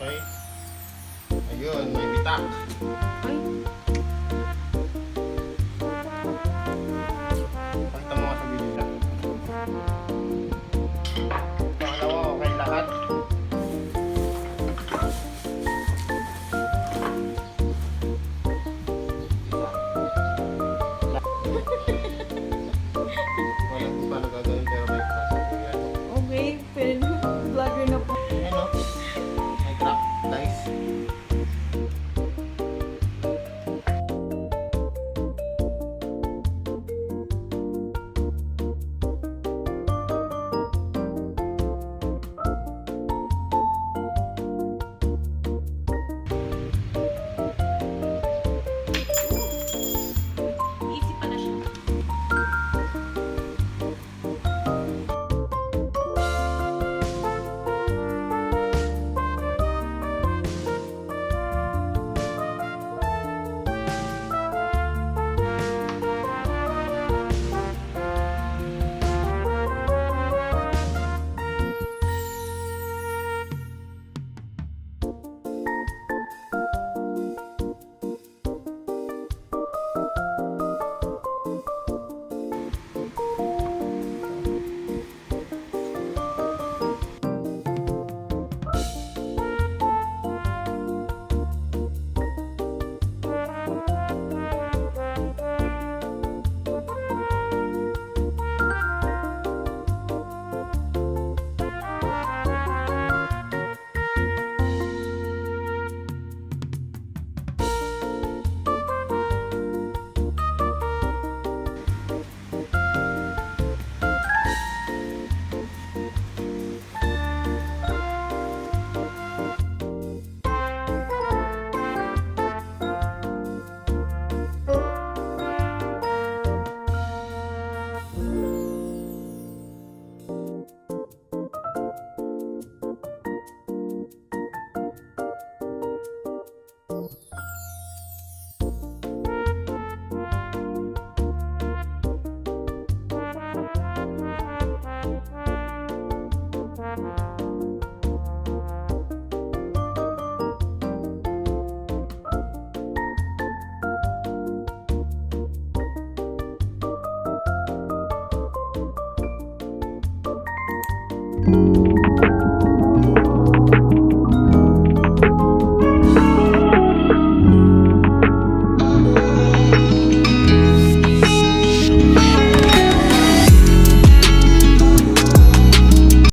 Okay. Ayun, may bitak. Ay, Pakita mo nga sa video na. Pangalawa, okay lahat. Walang kung paano gagawin pero may kapasok yan. okay. Pero vlogger na po. Ano? May crack, nice. Easy pa na siya.